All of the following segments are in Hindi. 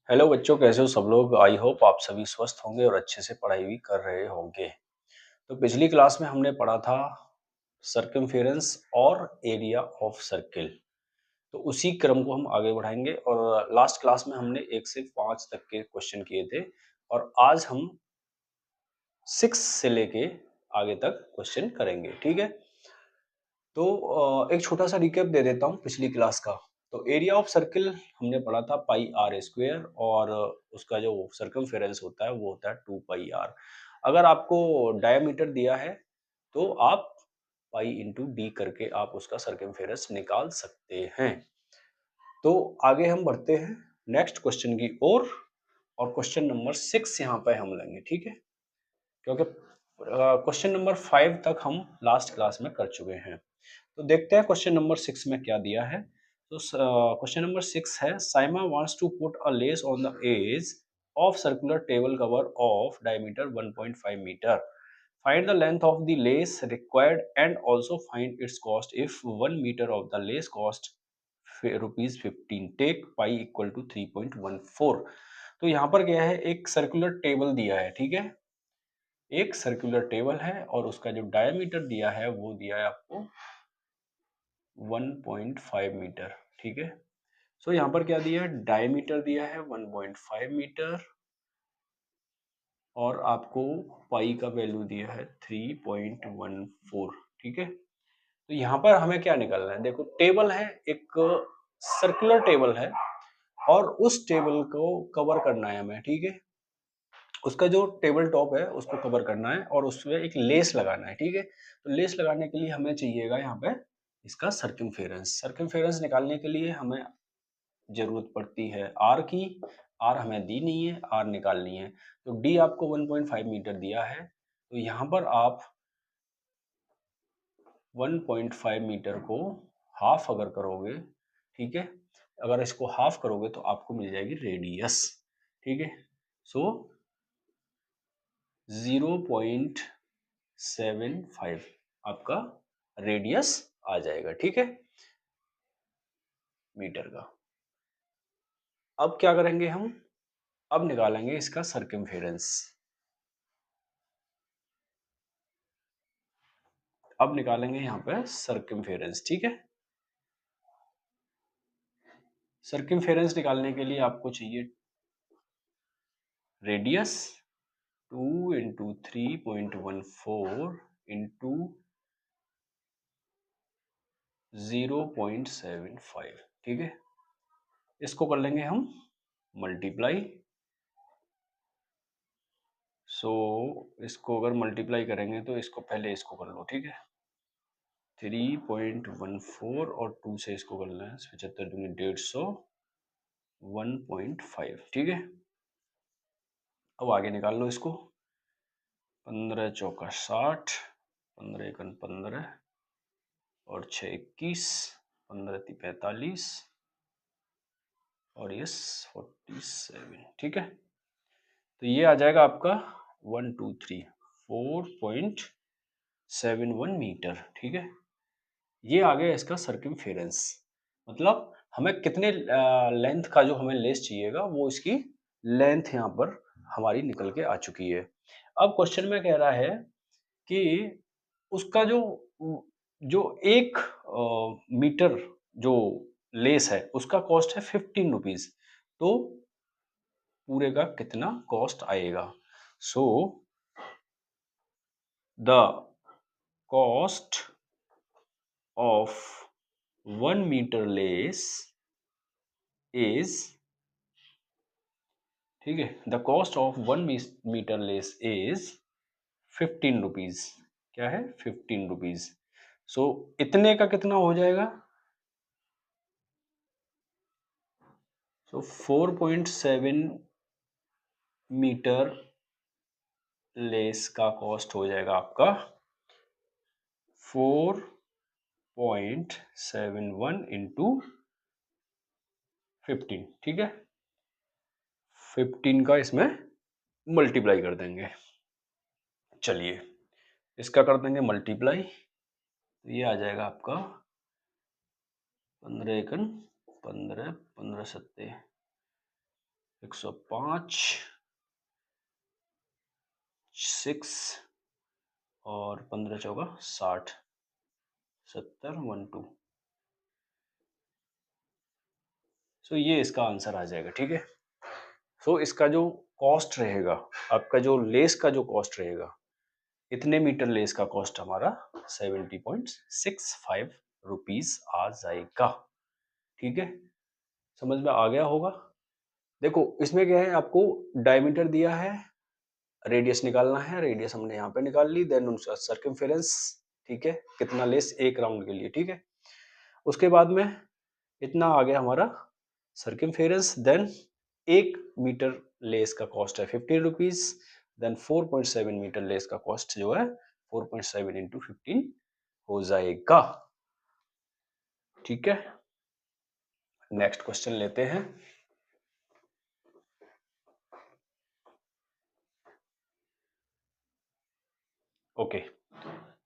हेलो बच्चों, कैसे हो सब लोग। आई होप आप सभी स्वस्थ होंगे और अच्छे से पढ़ाई भी कर रहे होंगे। तो पिछली क्लास में हमने पढ़ा था सर्कमफेरेंस और एरिया ऑफ सर्किल। तो उसी क्रम को हम आगे बढ़ाएंगे और लास्ट क्लास में हमने 1 से 5 तक के क्वेश्चन किए थे और आज हम 6 से लेके आगे तक क्वेश्चन करेंगे। ठीक है, तो एक छोटा सा रिकैप दे देता हूँ पिछली क्लास का। तो एरिया ऑफ सर्किल हमने पढ़ा था पाई आर स्क्वायर और उसका जो सर्कमफेरेंस होता है वो होता है 2 पाई आर। अगर आपको डायमीटर दिया है तो आप पाई इंटू डी करके आप उसका सर्कमफेरेंस निकाल सकते हैं। तो आगे हम बढ़ते हैं नेक्स्ट क्वेश्चन की ओर और क्वेश्चन नंबर 6 यहाँ पे हम लेंगे। ठीक है, क्योंकि क्वेश्चन नंबर 5 तक हम लास्ट क्लास में कर चुके हैं। तो देखते हैं क्वेश्चन नंबर 6 में क्या दिया है। तो क्वेश्चन नंबर 6 है, Saima wants to put a lace on the edge of circular table cover of diameter 1.5 metre. Find the length of the lace required and also find its cost if 1 meter of the lace cost rupees 15। Take pi equal to 3.14। तो यहाँ पर क्या है, एक सर्कुलर टेबल दिया है। ठीक है, एक सर्कुलर टेबल है और उसका जो डायमीटर दिया है वो दिया है आपको 1.5 मीटर। ठीक है, सो यहाँ पर क्या दिया है, डायमीटर दिया है 1.5 मीटर और आपको पाई का वैल्यू दिया है 3.14। ठीक है, तो यहाँ पर हमें क्या निकालना है, देखो टेबल है, एक सर्कुलर टेबल है और उस टेबल को कवर करना है हमें। ठीक है, उसका जो टेबल टॉप है उसको कवर करना है और उसमें एक लेस लगाना है। ठीक है, तो लेस लगाने के लिए हमें चाहिएगा यहाँ पे इसका सर्कमफेरेंस। सर्कमफेरेंस निकालने के लिए हमें जरूरत पड़ती है आर की। आर हमें दी नहीं है, आर निकालनी है। तो डी आपको 1.5 मीटर दिया है, तो यहाँ पर आप 1.5 मीटर को हाफ अगर करोगे, ठीक है, अगर इसको हाफ करोगे तो आपको मिल जाएगी रेडियस। ठीक है, सो 0.75 आपका रेडियस आ जाएगा। ठीक है, मीटर का। अब क्या करेंगे हम, अब निकालेंगे इसका सर्कमफेरेंस। अब निकालेंगे यहाँ पे सर्कमफेरेंस। ठीक है, सर्कमफेरेंस निकालने के लिए आपको चाहिए रेडियस 2 इंटू 3.14 इंटू 0.75। ठीक है, इसको कर लेंगे हम मल्टीप्लाई। सो इसको अगर मल्टीप्लाई करेंगे तो इसको पहले इसको कर लो। ठीक है, 3.14 और 2 से इसको करना है 75 दूनी 150, 1.5। ठीक है, अब आगे निकाल लो इसको। 15 चौका 60, 15 एकन 15 और 6 21, 15 ती 45 और ये 47। ठीक है, तो ये आ जाएगा आपका 4.71 मीटर। ठीक है, ये आ गया इसका सर्कमफेरेंस। मतलब हमें कितने लेंथ का जो हमें लेस चाहिएगा वो इसकी लेंथ यहाँ पर हमारी निकल के आ चुकी है। अब क्वेश्चन में कह रहा है कि उसका जो जो एक मीटर जो लेस है उसका कॉस्ट है 15 रुपीज। तो पूरे का कितना कॉस्ट आएगा। So the cost of 1 metre lace is, ठीक है, the cost of 1 metre lace is 15 rupees. क्या है, 15 रुपीज। सो इतने का कितना हो जाएगा, सो 4.7 मीटर लेस का कॉस्ट हो जाएगा आपका 4.71 इंटू 15। ठीक है, 15 का इसमें मल्टीप्लाई कर देंगे। चलिए इसका कर देंगे मल्टीप्लाई, तो ये आ जाएगा आपका 15 एकन 15, 15 सत्ते 105, 6 और 15 चौका 60, 70, 12। सो ये इसका आंसर आ जाएगा, ठीक है। सो इसका जो कॉस्ट रहेगा, आपका जो लेस का जो कॉस्ट रहेगा, इतने मीटर लेस का कॉस्ट हमारा 70.65 रुपीज आ जाएगा, ठीक है। समझ में आ गया होगा। देखो इसमें क्या है, आपको डायमीटर दिया है, रेडियस निकालना है, रेडियस हमने यहाँ पे निकाल ली, देन उनका सर्कमफेरेंस, ठीक है, कितना लेस एक राउंड के लिए, ठीक है। उसके बाद में इतना आ गया हमारा सर्कमफेरेंस, देन 1 मीटर लेस का कॉस्ट है 15 रुपीज, देन 4.7 मीटर लेस का कॉस्ट जो है 4.7 इंटू 15 हो जाएगा, ठीक है। नेक्स्ट क्वेश्चन लेते हैं। ओके,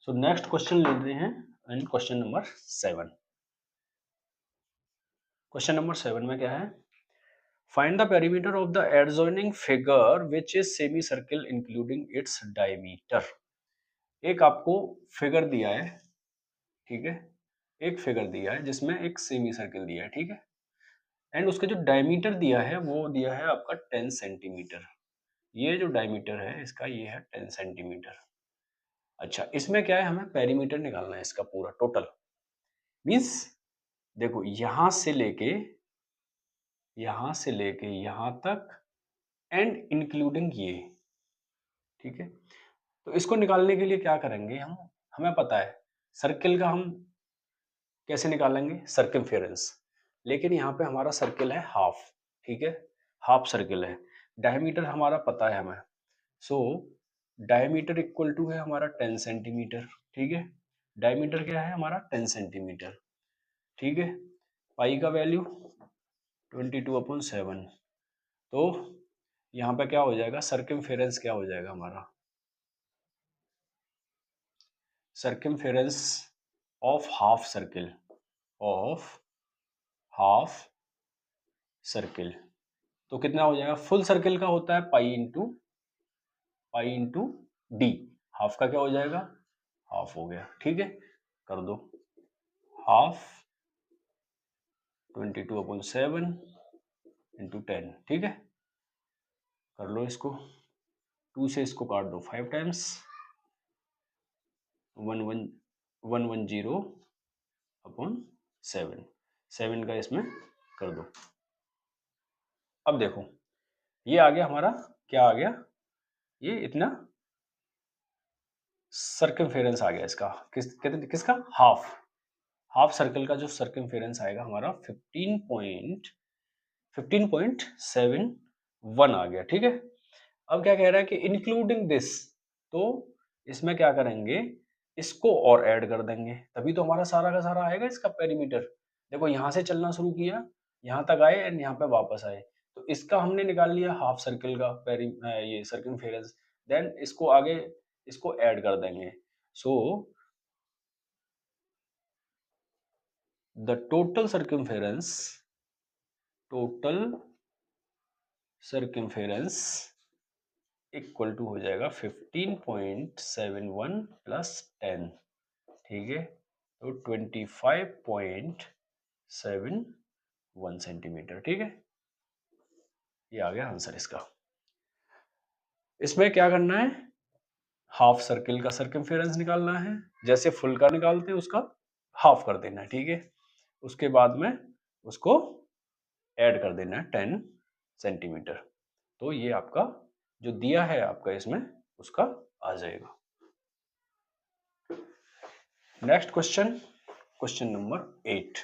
सो नेक्स्ट क्वेश्चन लेते हैं, and question number 7। Question number 7 में क्या है, find the perimeter of the adjoining figure which is semi circle including its diameter. एक आपको फिगर दिया है, ठीक है, एक फिगर दिया है जिसमें एक सेमी सर्किल दिया है, ठीक है, एंड उसका जो डायमीटर दिया है वो दिया है आपका 10 सेंटीमीटर। ये जो डायमीटर है इसका, ये है 10 सेंटीमीटर। अच्छा, इसमें क्या है, हमें पेरीमीटर निकालना है इसका पूरा टोटल। मीन्स देखो यहां से लेके यहां तक एंड इंक्लूडिंग ये, ठीक है। तो इसको निकालने के लिए क्या करेंगे हम, हमें पता है सर्किल का हम कैसे निकालेंगे, सर्कमफेरेंस, लेकिन यहाँ पे हमारा सर्किल है हाफ, ठीक है, हाफ सर्किल है। डायमीटर हमारा पता है हमें, सो डायमीटर इक्वल टू है हमारा 10 सेंटीमीटर, ठीक है। डायमीटर क्या है हमारा 10 सेंटीमीटर, ठीक है। पाई का वैल्यू 22/7। तो यहाँ पे क्या हो जाएगा, सर्कमफेरेंस क्या हो जाएगा हमारा, circumference of half circle, of half circle, तो कितना हो जाएगा, फुल सर्किल का होता है पाई इंटू डी, हाफ का क्या हो जाएगा, हाफ हो गया, ठीक है। कर दो, हाफ 22/7 इंटू 10, ठीक है। कर लो इसको, 2 से इसको काट दो 5 टाइम्स, 110/7, 7 का इसमें कर दो। अब देखो ये आ गया हमारा, क्या आ गया, ये इतना सर्कमफेरेंस आ गया इसका, किसका, हाफ, हाफ सर्कल का जो सर्कमफेरेंस आएगा हमारा 15.71 आ गया, ठीक है। अब क्या कह रहा है कि इंक्लूडिंग दिस, तो इसमें क्या करेंगे, इसको और ऐड कर देंगे, तभी तो हमारा सारा का सारा आएगा इसका पेरीमीटर। देखो यहां से चलना शुरू किया, यहां तक आए एंड यहाँ पे वापस आए, तो इसका हमने निकाल लिया हाफ सर्कल का ये सर्कमफेरेंस, देन इसको आगे इसको ऐड कर देंगे। So the total circumference equal to हो जाएगा 15.71 प्लस 10, ठीक है, तो 25.71 सेंटीमीटर, ठीक है। ये आ गया आंसर इसका। इसमें क्या करना है, हाफ सर्किल का सर्कमफेरेंस निकालना है, जैसे फुल का निकालते हैं उसका हाफ कर देना है, ठीक है। उसके बाद में उसको ऐड कर देना है 10 सेंटीमीटर, तो ये आपका जो दिया है आपका इसमें उसका आ जाएगा। Next question, question number 8।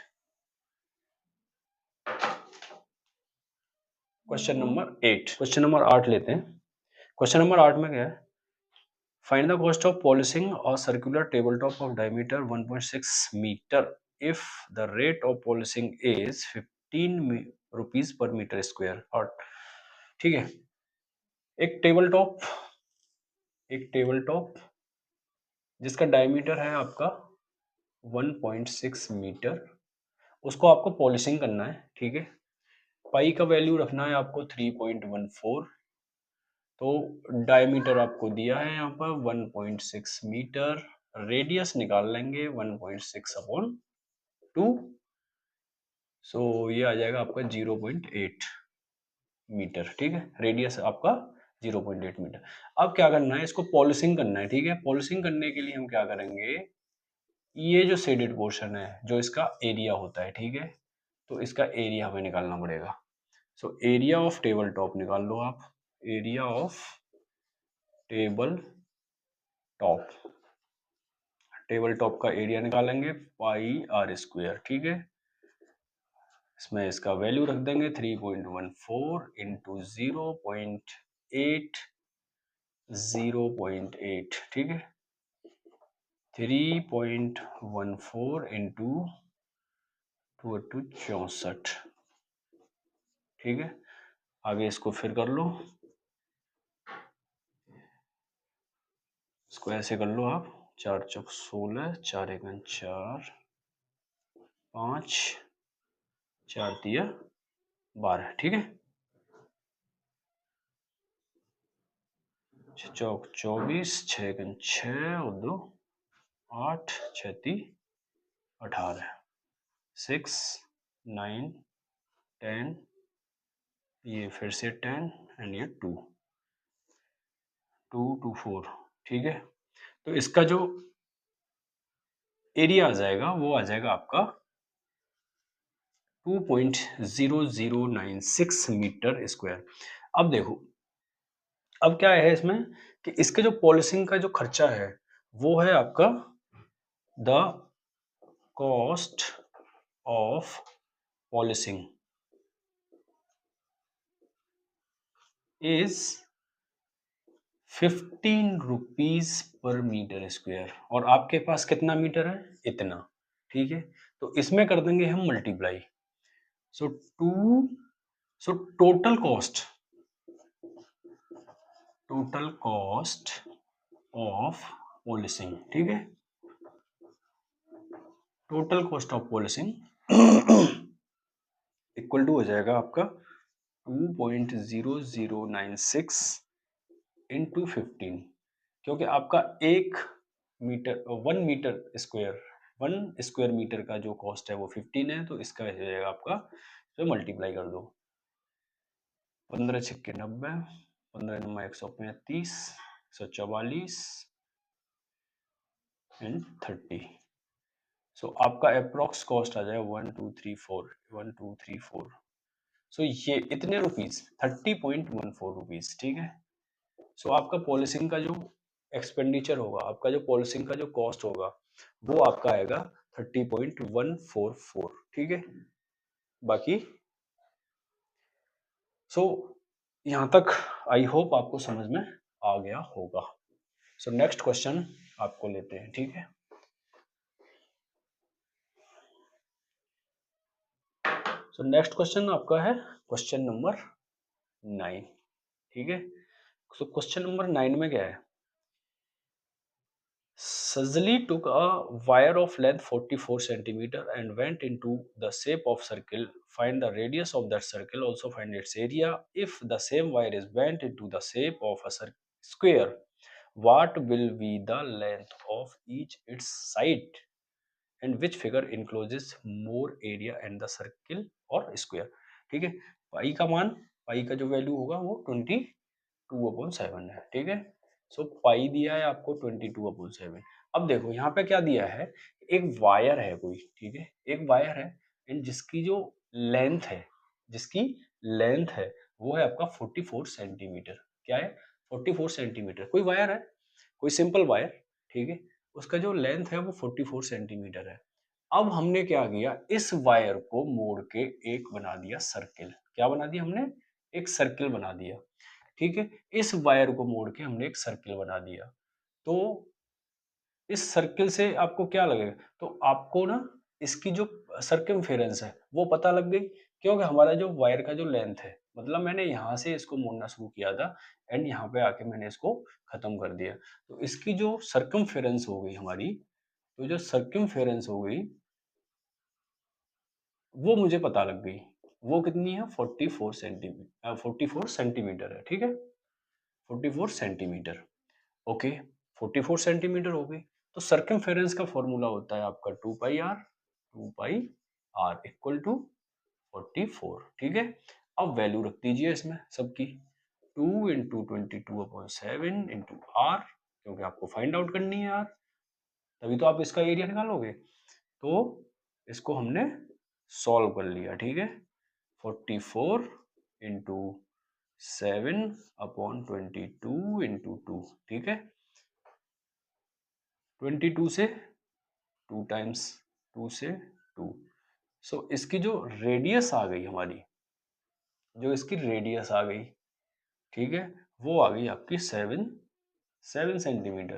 Question number 8 लेते हैं। क्वेश्चन नंबर 8 में क्या है, find the cost of polishing a circular table top of diameter 1.6 metre if the rate of polishing is 15 rupees per metre square, और ठीक है, एक टेबल टॉप जिसका डायमीटर है आपका 1.6 मीटर, उसको आपको पॉलिशिंग करना है, ठीक है। पाई का वैल्यू रखना है आपको 3.14। तो डायमीटर आपको दिया है यहाँ पर 1.6 मीटर। रेडियस निकाल लेंगे 1.6 अपॉन 2। सो ये आ जाएगा आपका 0.8 मीटर। ठीक है, रेडियस आपका 0.8 मीटर। अब क्या करना है, इसको पॉलिशिंग करना है। ठीक है, पॉलिशिंग करने के लिए हम क्या करेंगे, ये जो शेडेड पोर्शन है जो इसका एरिया होता है, ठीक है, तो इसका एरिया हमें निकालना पड़ेगा। सो एरिया ऑफ टेबल टॉप निकाल लो आप। Area of table top, table top का एरिया निकालेंगे पाई आर स्क्वायर। ठीक है, इसमें इसका वैल्यू रख देंगे 3.14 इंटू 0.8, 0.8। ठीक है, 3.14 इंटू 2×64। ठीक है, आगे इसको फिर कर लो, इसको ऐसे कर लो आप। 4 चौक 16, 4 एकम 4, 5, 4 तिया 12। ठीक है, 6 चौक 24, 6 एकम 6 और 2 8, 6 ती 18, 6, 9, 10, ये फिर से 10 एंड ये 2, 2 2 4। ठीक है, तो इसका जो एरिया आ जाएगा वो आ जाएगा आपका 2.0096 मीटर स्क्वायर। अब देखो, अब क्या है इसमें कि इसके जो पॉलिशिंग का जो खर्चा है वो है आपका the cost of polishing is 15 rupees per metre square. और आपके पास कितना मीटर है, इतना। ठीक है, तो इसमें कर देंगे हम multiply. So to so total cost of polishing. ठीक है, total cost of polishing equal to हो जाएगा आपका 2.0096 इंटू 15, क्योंकि आपका 1 स्क्वायर मीटर का जो कॉस्ट है वो 15 है, तो इसका हो जाएगा आपका, तो मल्टीप्लाई कर दो। 15 छक्के 90, 15 नंबर 135, 144 एंड 30। सो आपका अप्रोक्स कॉस्ट आ जाएगा 1 2 3 4। सो ये इतने रुपीज 30.14 रुपीज। ठीक है, सो आपका पॉलिशिंग का जो एक्सपेंडिचर होगा, आपका जो पॉलिशिंग का जो कॉस्ट होगा वो आपका आएगा 30.144। ठीक है, बाकी सो यहाँ तक आई होप आपको समझ में आ गया होगा। सो नेक्स्ट क्वेश्चन आपको लेते हैं। ठीक है, सो नेक्स्ट क्वेश्चन आपका है क्वेश्चन नंबर 9। ठीक है, सो क्वेश्चन नंबर 9 में क्या है, Sajali took a wire of length 44 centimeter and went into the shape of circle. Find the radius of that circle. Also find its area. If the same wire is bent into the shape of a square, what will be the length of each its side? And which figure encloses more area and the circle or square? ठीक है, पाई का मान, पाई का जो वैल्यू होगा वो 22/7 है। ठीक है, सो पाई दिया है आपको 22/7। अब देखो यहाँ पे क्या दिया है, एक वायर है कोई। ठीक है, एक वायर है एंड जिसकी जो लेंथ है, जिसकी लेंथ है वो है आपका 44 सेंटीमीटर। क्या है, 44 सेंटीमीटर। कोई वायर है, कोई सिंपल वायर। ठीक है, उसका जो लेंथ है वो 44 सेंटीमीटर है। अब हमने क्या किया, इस वायर को मोड़ के एक बना दिया सर्किल। क्या बना दिया हमने, एक सर्किल बना दिया। ठीक है, इस वायर को मोड़ के हमने एक सर्किल बना दिया। तो इस सर्किल से आपको क्या लगेगा, तो आपको ना इसकी जो सर्कमफेरेंस है वो पता लग गई, क्योंकि हमारा जो वायर का जो लेंथ है, मतलब मैंने यहाँ से इसको मोड़ना शुरू किया था एंड यहाँ पे आके मैंने इसको खत्म कर दिया। तो इसकी जो सर्कमफेरेंस हो गई हमारी, तो जो सर्कमफेरेंस हो गई वो मुझे पता लग गई, वो कितनी है 44 है, ठीक है, 44 सेंटीमीटर। ओके, 44 सेंटीमीटर हो गई। तो सर्कमफेरेंस का फॉर्मूला होता है आपका 2 पाई आर इक्वल टू 44, ठीक है। अब वैल्यू रख दीजिए इसमें सबकी, 2 × 22/7 इंटू आर, क्योंकि आपको फाइंड आउट करनी है आर, तभी तो आप इसका एरिया निकालोगे। तो इसको हमने सॉल्व कर लिया, ठीक है। 44 × 7/22 ठीक है। 22 से 2 टाइम्स, 2 से 2। सो इसकी जो रेडियस आ गई हमारी, जो इसकी रेडियस आ गई, ठीक है, वो आ गई आपकी 7 सेंटीमीटर।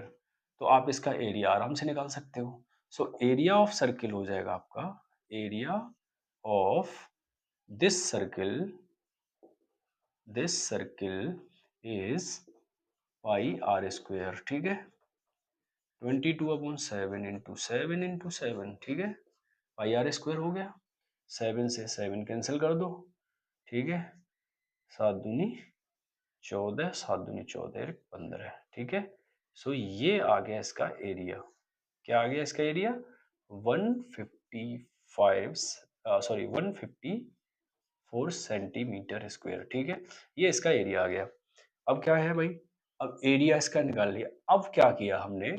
तो आप इसका एरिया आराम से निकाल सकते हो। सो एरिया ऑफ सर्किल हो जाएगा आपका, area of this circle is pi r square, ठीक है। 22/7 ठीक है, पाई आर स्क्वायर हो गया। 7 से 7 कैंसिल कर दो, ठीक है, 7 दूनी 14, 7 दूनी 14, 15, ठीक है। सो ये आ गया इसका एरिया। क्या आ गया इसका एरिया? 154 सेंटीमीटर स्क्वायर, ठीक है। ये इसका एरिया आ गया। अब क्या है भाई, अब एरिया इसका निकाल लिया। अब क्या किया हमने,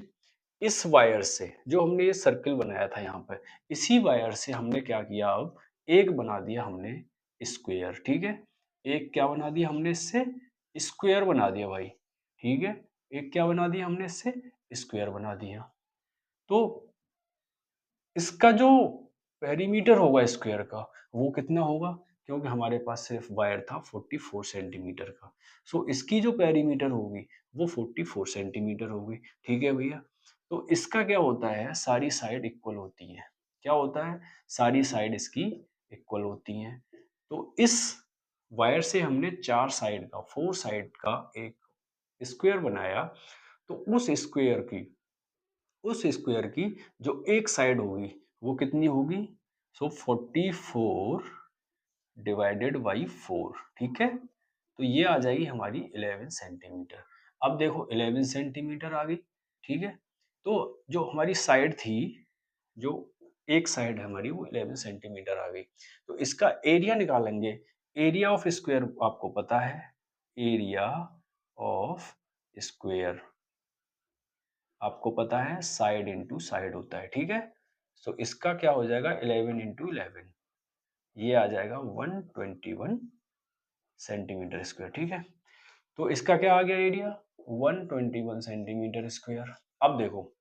इस वायर से जो हमने ये सर्कल बनाया था यहाँ पे, इसी वायर से हमने क्या किया, अब एक बना दिया हमने स्क्वायर, ठीक है। एक क्या बना दिया हमने, इससे स्क्वायर बना दिया भाई, ठीक है। एक क्या बना दिया हमने, इससे स्क्वायर बना दिया। तो इसका जो पेरीमीटर होगा स्क्वायर का, वो कितना होगा, क्योंकि हमारे पास सिर्फ वायर था 44 सेंटीमीटर का। सो इसकी जो पेरीमीटर होगी वो 44 सेंटीमीटर होगी, ठीक है भैया। तो इसका क्या होता है, सारी साइड इक्वल होती है। क्या होता है, सारी साइड इसकी इक्वल होती हैं। तो इस वायर से हमने चार साइड का, फोर साइड का एक स्क्वायर बनाया। तो उस स्क्वायर की जो एक साइड होगी वो कितनी होगी, सो 44 डिवाइडेड बाई 4, ठीक है। तो ये आ जाएगी हमारी 11 सेंटीमीटर। अब देखो 11 सेंटीमीटर आ गई, ठीक है। तो जो हमारी साइड थी, जो एक साइड है हमारी, वो 11 सेंटीमीटर आ गई। तो इसका एरिया निकालेंगे। एरिया ऑफ स्क्वायर आपको पता है, एरिया ऑफ स्क्वायर आपको पता है साइड इंटू साइड होता है, ठीक है। सो इसका क्या हो जाएगा, 11 इंटू 11, ये आ जाएगा 121 सेंटीमीटर स्क्वायर, ठीक है। तो इसका क्या आ गया एरिया, 121 सेंटीमीटर स्क्वायर। अब देखो,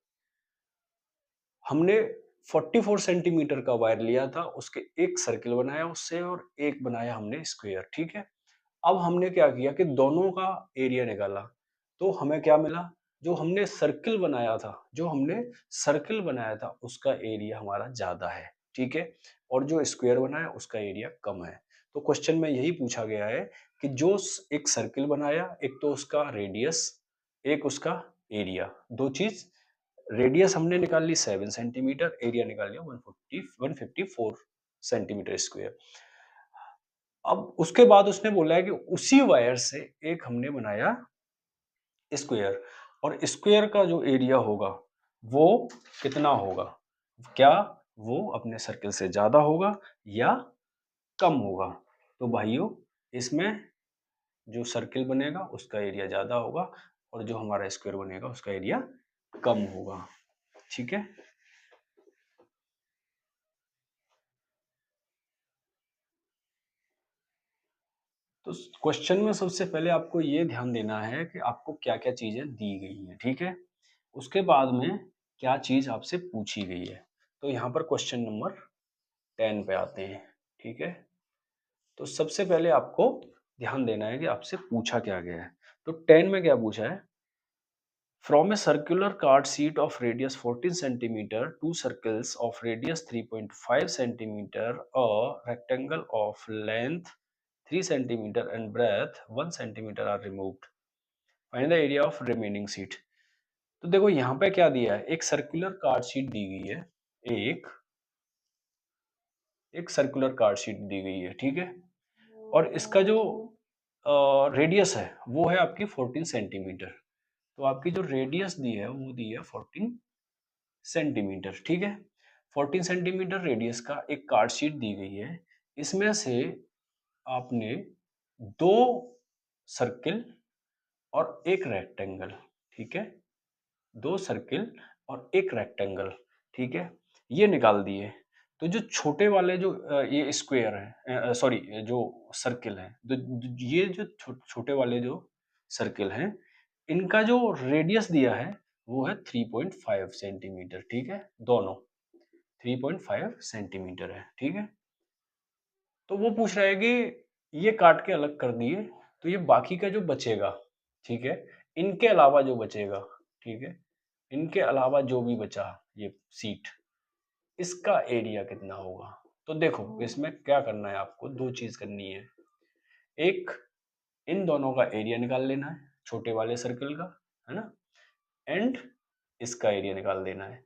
हमने 44 सेंटीमीटर का वायर लिया था, उसके एक सर्किल बनाया उससे, और एक बनाया हमने स्क्वायर, ठीक है। अब हमने क्या किया कि दोनों का एरिया निकाला। तो हमें क्या मिला, जो हमने सर्किल बनाया था उसका एरिया हमारा ज्यादा है, ठीक है। और जो स्क्वायर बनाया उसका एरिया कम है। तो क्वेश्चन में यही पूछा गया है कि जो एक सर्किल बनाया, एक तो उसका रेडियस, एक उसका एरिया, दो चीज। रेडियस हमने निकाल ली 7 सेंटीमीटर, एरिया निकाल लिया 154 सेंटीमीटर स्क्वायर। अब उसके बाद उसने बोला है कि उसी वायर से एक हमने बनाया स्क्वायर, और स्क्वायर का जो एरिया होगा वो कितना होगा, क्या वो अपने सर्किल से ज्यादा होगा या कम होगा। तो भाइयों, इसमें जो सर्किल बनेगा उसका एरिया ज्यादा होगा, और जो हमारा स्क्वायर बनेगा उसका एरिया कम होगा, ठीक है। तो क्वेश्चन में सबसे पहले आपको ये ध्यान देना है कि आपको क्या क्या चीजें दी गई हैं, ठीक है। उसके बाद में क्या चीज आपसे पूछी गई है। तो यहाँ पर क्वेश्चन नंबर 10 पे आते हैं, ठीक है। तो सबसे पहले आपको ध्यान देना है कि आपसे पूछा क्या गया है। तो 10 में क्या पूछा है, from a circular card sheet of radius 14 centimetre, two circles of radius 3.5 centimetre, a rectangle of length 3 centimetre and breadth 1 centimetre are removed, find the area of remaining sheet. तो देखो यहाँ पे क्या दिया है, एक सर्कुलर कार्ड शीट दी गई है, एक एक सर्कुलर कार्ड शीट दी गई है, ठीक है। और इसका जो रेडियस है वो है आपकी 14 सेंटीमीटर। तो आपकी जो रेडियस दी है वो दी है 14 सेंटीमीटर, ठीक है। 14 सेंटीमीटर रेडियस का एक कार्ड शीट दी गई है। इसमें से आपने दो सर्किल और एक रेक्टेंगल, ठीक है, दो सर्किल और एक रेक्टेंगल, ठीक है, ये निकाल दिए। तो जो छोटे वाले जो ये स्क्वायर है, सॉरी जो सर्किल है, ये जो छोटे वाले जो सर्किल हैं, इनका जो रेडियस दिया है वो है 3.5 सेंटीमीटर, ठीक है, दोनों 3.5 सेंटीमीटर है, ठीक है। तो वो पूछ रहा है कि ये काट के अलग कर दिए, तो ये बाकी का जो बचेगा, ठीक है, इनके अलावा जो बचेगा, ठीक है, इनके अलावा जो भी बचा ये सीट, इसका एरिया कितना होगा। तो देखो इसमें क्या करना है, आपको दो चीज करनी है। एक, इन दोनों का एरिया निकाल लेना है, छोटे वाले सर्कल का, है ना, एंड इसका एरिया निकाल देना है।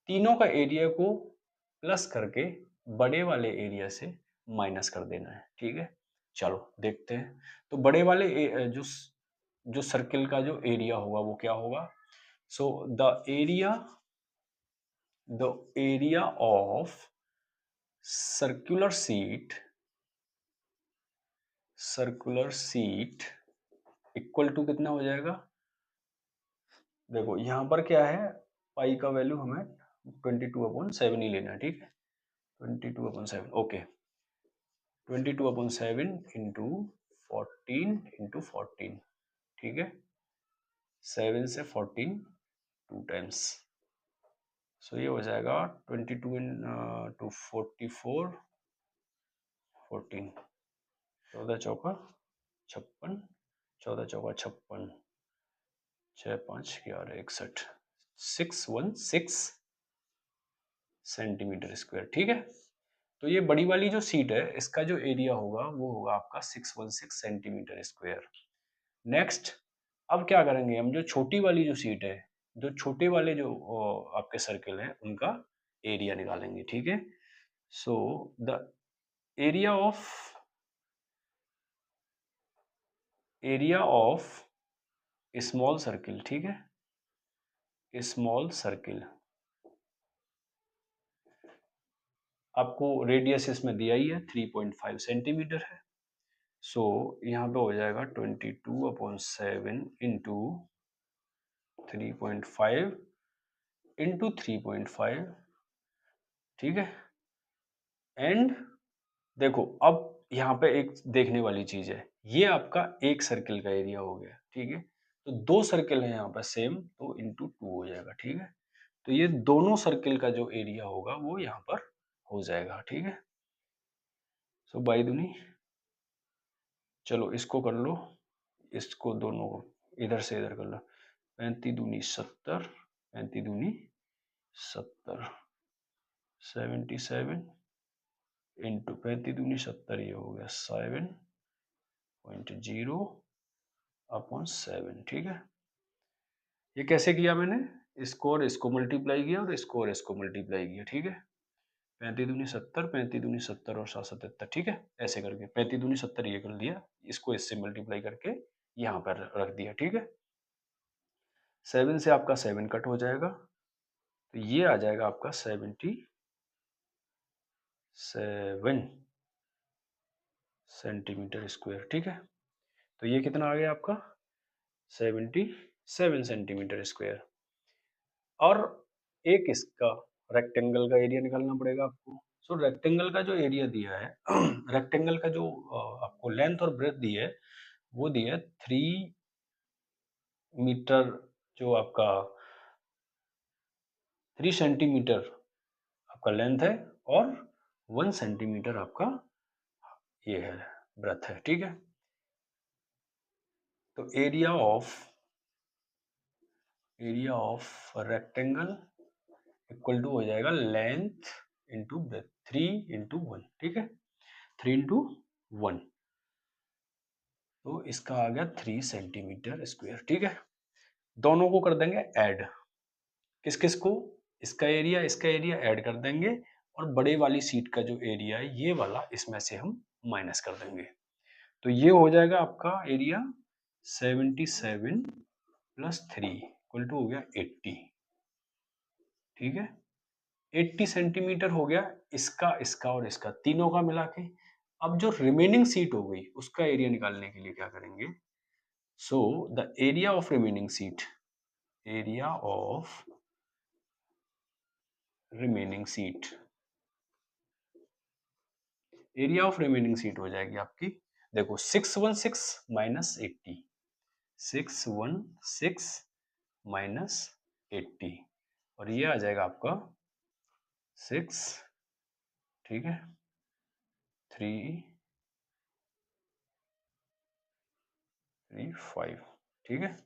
तीनों का एरिया को प्लस करके बड़े वाले एरिया से माइनस कर देना है, ठीक है। चलो देखते हैं। तो बड़े वाले जो जो सर्किल का जो एरिया होगा वो क्या होगा। So the area of circular sheet equal to कितना हो जाएगा। देखो यहाँ पर क्या है, पाई का वैल्यू हमें 22/7 ही लेना है, ठीक है, 22/7, ओके। 22/7 इंटू 14 ठीक है, 7 से 14 टू टाइम्स। सो ये हो जाएगा 22 टू 44 14, 14 चौका 56, 14 चौका 56, 6 5 11 61, 616 सेंटीमीटर स्क्वायर, ठीक है। तो ये बड़ी वाली जो सीट है इसका जो एरिया होगा वो होगा आपका 616 सेंटीमीटर स्क्वायर। नेक्स्ट, अब क्या करेंगे हम, जो छोटी वाली जो सीट है, जो छोटे वाले जो आपके सर्किल है उनका एरिया निकालेंगे, ठीक है। सो the area of small circle, ठीक है, स्मॉल सर्किल, आपको रेडियस इसमें दिया ही है 3.5 सेंटीमीटर है। सो यहाँ पे हो जाएगा 22/7 इंटू 3.5 इंटू 3.5, ठीक है। एंड देखो अब यहाँ पे एक देखने वाली चीज है, ये आपका एक सर्किल का एरिया हो गया, ठीक है। तो दो सर्किल है यहाँ पे सेम, तो इंटू 2 हो जाएगा, ठीक है। तो ये दोनों सर्किल का जो एरिया होगा वो यहाँ पर हो जाएगा, ठीक है। सो बाई दूनी, चलो इसको कर लो, इसको दोनों को इधर से इधर कर लो, 35 दूनी 70, 35 दूनी 70, 77 इंटू 35 दूनी 70, ये हो गया 7.0/7, ठीक है। ये कैसे किया मैंने, इसको और इसको मल्टीप्लाई किया और इसको और इसको मल्टीप्लाई किया, ठीक है। 35 दूनी 70, 35 दूनी 70 और 7 77, ठीक है। ऐसे करके 35 दूनी 70 ये कर दिया, इसको इससे मल्टीप्लाई करके यहाँ पर रख दिया, ठीक है। 7 से आपका 7 कट हो जाएगा, तो ये आ जाएगा आपका 77 सेंटीमीटर स्क्वायर, ठीक है। तो ये कितना आ गया आपका 77 सेंटीमीटर स्क्वायर। और एक इसका रेक्टेंगल का एरिया निकालना पड़ेगा आपको। सो रेक्टेंगल का जो एरिया दिया है रेक्टेंगल का जो आपको लेंथ और ब्रेथ दी है वो दी है 3 मीटर, जो आपका 3 सेंटीमीटर आपका लेंथ है और 1 सेंटीमीटर आपका ये है ब्रेथ है, ठीक है। तो area of rectangle equal to हो जाएगा लेंथ इंटू ब्रेथ, 3/1, ठीक है, 3/1। तो इसका आ गया 3 सेंटीमीटर स्क्वायर, ठीक है। दोनों को कर देंगे ऐड, किस किस को, इसका एरिया ऐड कर देंगे और बड़े वाली सीट का जो एरिया है ये वाला, इसमें से हम माइनस कर देंगे। तो ये हो जाएगा आपका एरिया 77 प्लस 3 इक्वल टू हो गया 80। ठीक है, 80 सेंटीमीटर हो गया इसका, इसका और इसका तीनों का मिला के। अब जो रिमेनिंग सीट हो गई उसका एरिया निकालने के लिए क्या करेंगे? सो the area of remaining seat, area of remaining seat, area of remaining seat हो जाएगी आपकी, देखो 616 माइनस 80, 616 माइनस 80, और ये आ जाएगा आपका 6, ठीक है, 335, ठीक है,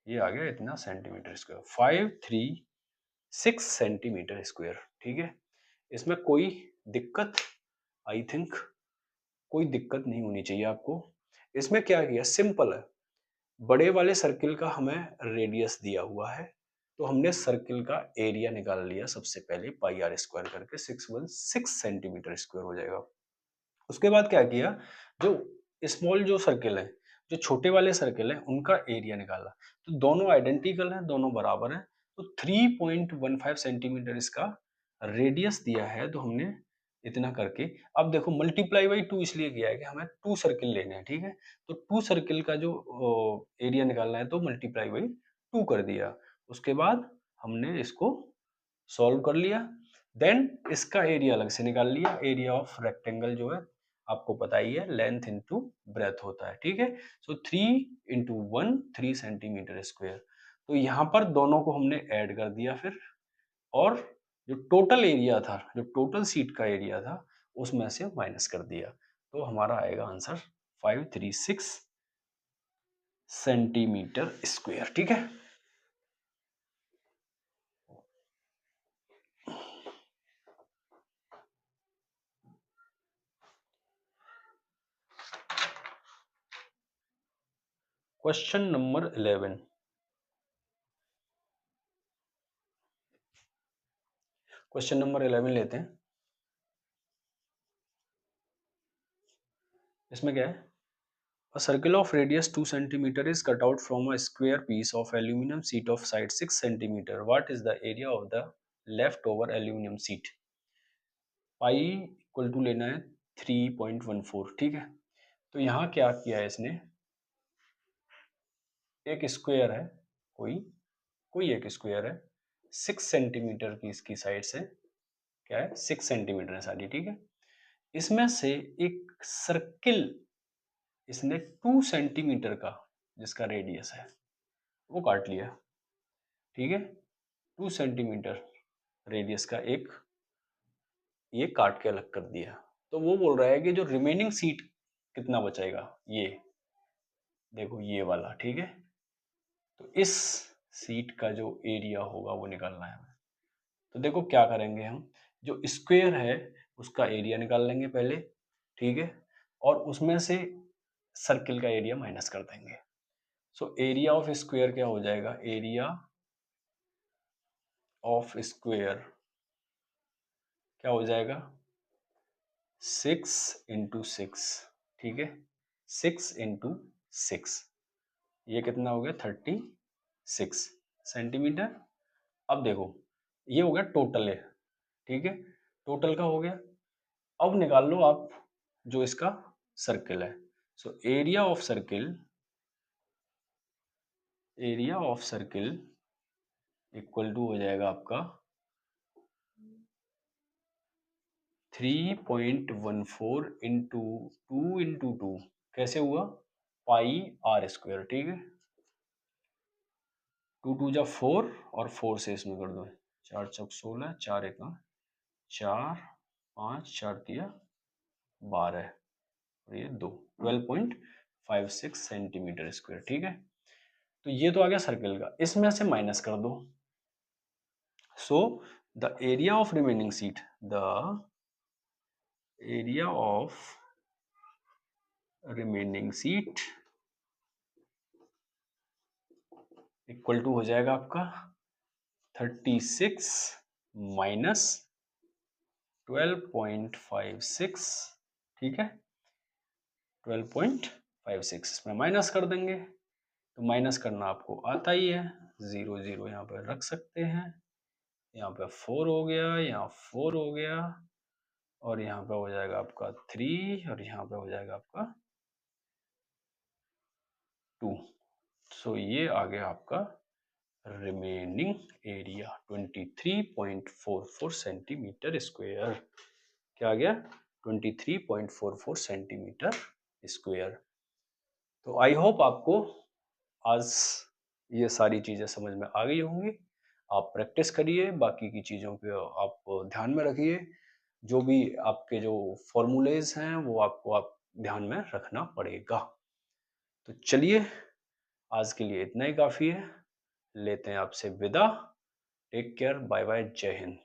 ये आ गया इतना सेंटीमीटर स्क्वायर, 536 सेंटीमीटर स्क्वायर। ठीक है, इसमें कोई दिक्कत, आई थिंक कोई दिक्कत नहीं होनी चाहिए आपको। इसमें क्या किया, सिंपल है, बड़े वाले सर्किल का हमें रेडियस दिया हुआ है, तो हमने सर्किल का एरिया निकाल लिया सबसे पहले, पाई आर स्क्वायर करके 616 सेंटीमीटर स्क्वायर हो जाएगा। उसके बाद क्या किया, जो स्मॉल जो सर्किल है, जो छोटे वाले सर्किल है, उनका एरिया निकाला, तो दोनों आइडेंटिकल हैं, दोनों बराबर हैं, तो 3.15 सेंटीमीटर इसका रेडियस दिया है, तो हमने इतना करके, अब देखो मल्टीप्लाई बाई 2 इसलिए किया है कि हमें 2 सर्किल लेने हैं। ठीक है, तो 2 सर्किल का जो एरिया निकालना है, तो मल्टीप्लाई बाई 2 कर दिया। उसके बाद हमने इसको सॉल्व कर लिया, देन इसका एरिया अलग से निकाल लिया। एरिया ऑफ रेक्टेंगल जो है आपको पता ही है, लेंथ इनटू ब्रेथ होता है। ठीक है, सो 3 इंटू 1 3 सेंटीमीटर स्क्वायर। तो यहाँ पर दोनों को हमने ऐड कर दिया फिर, और जो टोटल एरिया था, जो टोटल सीट का एरिया था, उसमें से माइनस कर दिया, तो हमारा आएगा आंसर 536 सेंटीमीटर स्क्वायर। ठीक है, क्वेश्चन नंबर 11, क्वेश्चन नंबर 11 लेते हैं। इसमें क्या है, a circle of radius 2 centimeter is cut out from a square piece of aluminum sheet of side 6 centimeter. What is the area of the leftover aluminum sheet? Pi equal to लेना है 3.14। ठीक है, तो यहाँ क्या किया है इसने, एक स्क्वायर है, कोई कोई एक स्क्वायर है, 6 सेंटीमीटर की इसकी साइड से, क्या है, 6 सेंटीमीटर है सारी। ठीक है, इसमें से एक सर्किल इसने 2 सेंटीमीटर का, जिसका रेडियस है, वो काट लिया। ठीक है, 2 सेंटीमीटर रेडियस का एक ये काट के अलग कर दिया। तो वो बोल रहा है कि जो रिमेनिंग सीट कितना बचेगा, ये देखो ये वाला। ठीक है, तो इस सीट का जो एरिया होगा वो निकालना है हमें। तो देखो क्या करेंगे हम, जो स्क्वायर है उसका एरिया निकाल लेंगे पहले। ठीक है, और उसमें से सर्किल का एरिया माइनस कर देंगे। सो एरिया ऑफ स्क्वायर क्या हो जाएगा, एरिया ऑफ स्क्वायर क्या हो जाएगा, 6 इंटू 6। ठीक है, 6 इंटू 6, ये कितना हो गया, 36 सेंटीमीटर। अब देखो ये हो गया टोटल है। ठीक है, टोटल का हो गया। अब निकाल लो आप जो इसका सर्किल है। So area of circle, area of circle equal to हो जाएगा आपका 3.14 इंटू 2 इंटू 2, कैसे हुआ, पाई आर स्क्वायर। ठीक है, 2 2 जा 4, और 4 से इसमें कर दो, 4 चौक 16, 4 एक 4, 5 4 दिया 12, और ये 2, 12.56 सेंटीमीटर स्क्वायर। ठीक है, तो ये तो आ गया सर्किल का, इसमें से माइनस कर दो। So the area of remaining sheet, the area of remaining sheet equal to हो जाएगा आपका 36 माइनस 12.56, ठीक है, 12.56 इसमें माइनस कर देंगे, तो माइनस करना आपको आता ही है, 0 0 यहाँ पर रख सकते हैं, यहाँ पे 4 हो गया, यहाँ 4 हो गया, और यहाँ पे हो जाएगा आपका 3, और यहाँ पे हो जाएगा आपका 2। सो ये आ गया आपका रिमेनिंग एरिया 23.44 सेंटीमीटर स्क्वायर। क्या आ गया? 23.44 सेंटीमीटर स्क्वायर। तो आई होप आपको आज ये सारी चीज़ें समझ में आ गई होंगी। आप प्रैक्टिस करिए, बाकी की चीज़ों पे आप ध्यान में रखिए। जो भी आपके जो फॉर्मूलेज हैं वो आपको आप ध्यान में रखना पड़ेगा। तो चलिए, आज के लिए इतना ही काफ़ी है। लेते हैं आपसे विदा। टेक केयर, बाय बाय, जय हिंद।